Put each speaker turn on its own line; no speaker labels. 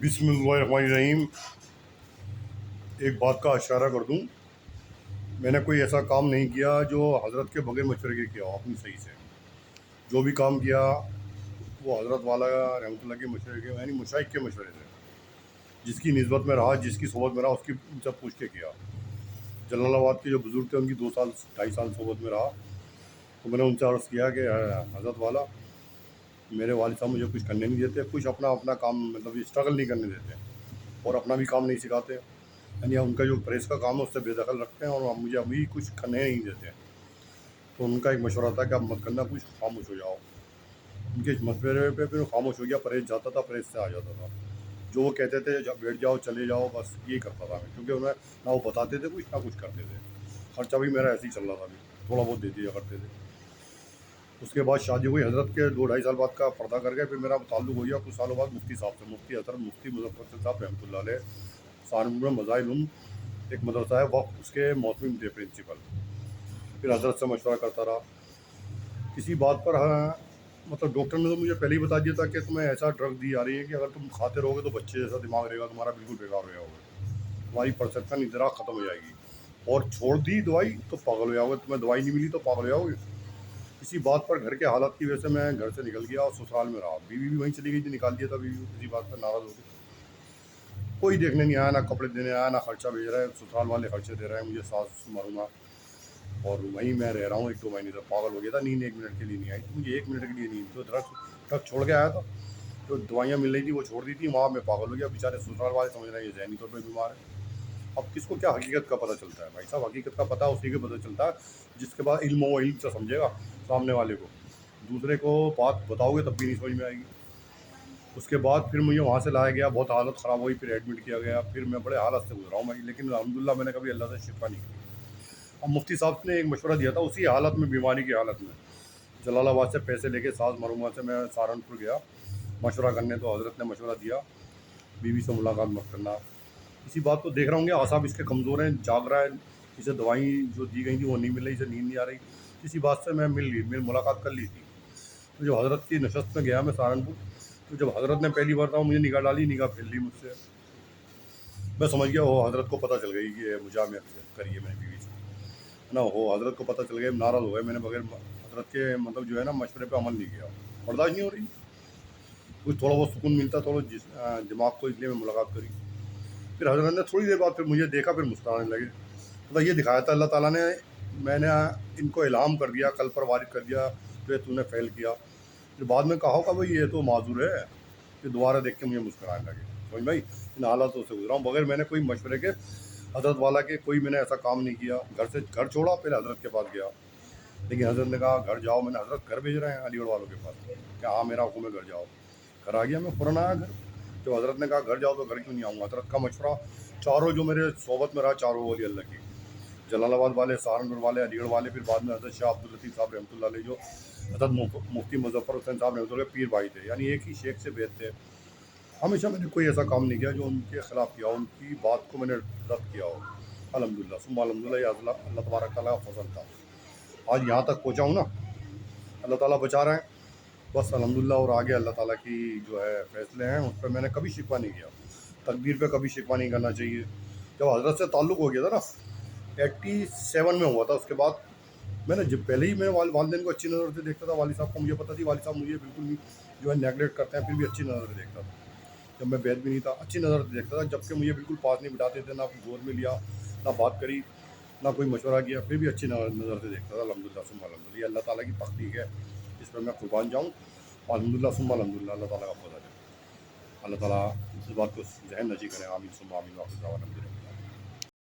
बिस्मिल्लाहिर्रहमानिर्रहीम। एक बात का इशारा कर दूं, मैंने कोई ऐसा काम नहीं किया जो हज़रत के बगैर मशवरे के किया हो। अपनी सही से जो भी काम किया वो हज़रत वाला रहमतुल्लाह के मशवरे के, यानी मुशाइख के मशवरे से, जिसकी निस्बत में रहा, जिसकी सोबत में रहा, उसकी उनसे पूछ के किया। जलालाबाद के जो बुज़ुर्ग थे उनकी 2 साल 2.5 साल सोबत में रहा, तो मैंने उनसे अर्ज़ किया कि हज़रत वाला, मेरे वालिद साहब मुझे कुछ करने नहीं देते, कुछ अपना अपना काम मतलब स्ट्रगल नहीं करने देते और अपना भी काम नहीं सिखाते, यानी उनका जो प्रेस का काम है उससे बेदखल रखते हैं और मुझे अभी कुछ करने नहीं देते। तो उनका एक मशवरा था कि आप मत करना कुछ, खामोश हो जाओ। उनके इस मशवरे पे फिर खामोश हो गया, प्रेस जाता था, प्रेस से आ जाता था। जो वो कहते थे जब बैठ जाओ चले जाओ, बस यही करता था मैं, क्योंकि उन्हें ना वो बताते थे कुछ, ना कुछ करते थे। खर्चा भी मेरा ऐसे ही चल रहा था, अभी थोड़ा बहुत दे दिया करते थे। उसके बाद शादी हुई, हज़रत के 2-2.5 साल बाद का पर्दा कर गए। फिर मेरा ताल्लुक़ हो गया कुछ सालों बाद मुफ्ती साहब से, मुफ्ती हज़रत मुफ्ती मुज़फ़्फ़र साहब रहमतुल्लाह अलैह। सहारनपुर में मज़ाहिर एक मदरसा है, वक्त उसके मौसमी थे प्रिंसिपल। फिर हज़रत से मशवरा करता रहा किसी बात पर। हाँ, मतलब डॉक्टर ने तो मुझे पहले ही बता दिया था कि तुम्हें ऐसा ड्रग दी जा रही है कि अगर तुम खाते रहोगे तो बच्चे जैसा दिमाग रहेगा तुम्हारा, बिल्कुल बेकार हो जाओगे, तुम्हारी परसेप्शन इधर ख़त्म हो जाएगी, और छोड़ दी दवाई तो पागल हो जाओगे, तुम्हें दवाई नहीं मिली तो पागल हो जाओगे। किसी बात पर घर के हालात की वजह से मैं घर से निकल गया और ससुराल में रहा। बीवी भी वहीं चली गई थी, निकाल दिया था बीवी को किसी बात पर नाराज़ हो गई। कोई देखने नहीं आया, ना कपड़े देने आया, ना खर्चा भेज रहा है, ससुराल वाले खर्चे दे रहे हैं मुझे, सास मरूंगा। और वहीं मैं रह रहा हूँ 1-2 महीने से। पागल हो गया था, नींद 1 मिनट के लिए नहीं आई थी मुझे, 1 मिनट के लिए नींद। तो ट्रक छोड़ के आया था, जो दवाइयाँ मिल रही थी वो छोड़ दी थी, वहाँ मैं पागल हो गया। बेचारे ससुराल वाले समझ रहे हैं ये ज़हनी तौर पर बीमार है। अब किसको क्या हकीकत का पता चलता है भाई साहब? हकीकत का पता उसी को पता चलता है जिसके पास इल्म हो, इल्म से समझेगा सामने वाले को। दूसरे को बात बताओगे तब भी नहीं समझ में आएगी। उसके बाद फिर मुझे वहाँ से लाया गया, बहुत हालत ख़राब हुई, फिर एडमिट किया गया। फिर मैं बड़े हालत से गुजरा हूँ भाई, लेकिन अल्हम्दुलिल्लाह मैंने कभी अल्लाह से शिफा नहीं की। अब मुफ्ती साहब ने एक मशवरा दिया था उसी हालत में, बीमारी की हालत में। जलालाबाद से पैसे लेके सास मरूमा से मैं सहारनपुर गया मशवरा करने, तो हज़रत ने मशवरा दिया बीवी से मुलाकात मत करना। इसी बात को देख रहा हूँ कि आसाब इसके कमज़ोर हैं, जाग रहा है, इसे दवाई जो दी गई थी वो नहीं मिल रही, इसे नींद नहीं आ रही। इसी बात से मैं मिल मुलाकात कर ली थी। तो जब हज़रत की नशस्त में गया मैं सहारनपुर, तो जब हज़रत ने पहली बार था मुझे निगाह डाली, निगाह फेर ली मुझसे, मैं समझ गया हो हज़रत को पता चल गई कि ये मुजामत करी है मैंने बीवी से, है ना। हो हज़रत को पता चल गया, नाराज़ हो गए। मैंने बगैर हज़रत के मतलब जो है ना मशवरे पे अमल नहीं किया, बर्दाश्त नहीं हो रही। कुछ थोड़ा बहुत सुकून मिलता थोड़ा दिमाग को, इसलिए मैं मुलाकात करी। फिर हज़रत ने थोड़ी देर बाद फिर मुझे देखा, फिर मुस्कुराने लगे। मतलब ये दिखाया था अल्लाह ताला ने, मैंने इनको इल्हाम कर दिया, कल पर वारिद कर दिया जो तूने फ़ेल किया। फिर बाद में कहा होगा भाई ये तो माजूर है, फिर दोबारा देख के मुझे मुस्कुराने लगे। समझ भाई, इन हालातों से गुजरा हूँ बगैर मैंने कोई मशवरे के, हज़रत वाला के कोई मैंने ऐसा काम नहीं किया। घर छोड़ा, पहले हज़रत के पास गया, लेकिन हज़रत ने कहा घर जाओ। मैंने हज़रत घर भेज रहे हैं अलीगढ़ वालों के पास, क्या हाँ मेरा हुक्म है घर जाओ। घर आ गया मैं, फ़ौरन आया घर। जब हज़रत ने कहा घर जाओ तो घर क्यों नहीं आऊँगा? हज़रत का मशवरा, चारों जो मेरे सोबत में रहा, चारों वली अल्लाह की, जलालाबाद वाले, सहारनपुर वाले, अलीगढ़ वाले, फिर बाद में हज़रत शाह अब्दुल लतीफ़ साहब रहमतुल्लाह अलैह, जो हज़रत मुफ्ती मुज़फ़्फ़र हुसैन साहब रहमतुल्लाह अलैह पीर भाई थे, यानी एक ही शेख से बैत थे। हमेशा मैंने कोई ऐसा काम नहीं किया जो उनके ख़िलाफ़ किया हो, उनकी बात को मैंने रद्द किया हो। अल्हम्दुलिल्लाह सुम्मा अल्हम्दुलिल्लाह, ये अल्लाह तबारक तआला का फ़ज़ल था, आज यहाँ तक पहुँचा हूँ ना। अल्लाह ताला बचा रहे हैं बस अल्हम्दुलिल्लाह। और आगे अल्लाह ताला की जो है फ़ैसले हैं उस पर मैंने कभी शिकवा नहीं किया, तकदीर पे कभी शिकवा नहीं करना चाहिए। जब हज़रत से ताल्लुक़ हो गया था ना, 87 में हुआ था, उसके बाद मैंने जब पहले ही मैं वालिदैन को अच्छी नज़र से देखता था। वालिद साहब को मुझे पता थी, वालिद साहब मुझे बिल्कुल भी जो है नेगलेक्ट करते हैं, फिर भी अच्छी नज़र से देखता था। जब मैं बैद भी नहीं था, अच्छी नज़र से देखता था, जबकि मुझे बिल्कुल पास नहीं बिठाते थे, ना गोद में लिया, ना बात करी, ना कोई मशवरा किया, फिर भी अच्छी नज़र से देखता था। अल्हम्दुलिल्लाह सुम्मा अल्हम्दुलिल्लाह, ये अल्लाह ताला की तौफ़ीक़ है, इस पर मैं कुर्बान जाऊँ। अल्हम्दुलिल्लाह सुम्मा अल्हम्दुलिल्लाह, अल्लाह ताला का फ़ज़ल है। अल्लाह ताला इस बात को ज़हन नशीं करें, आमीन सुम्मा आमीन। वाक़िअ दावाना।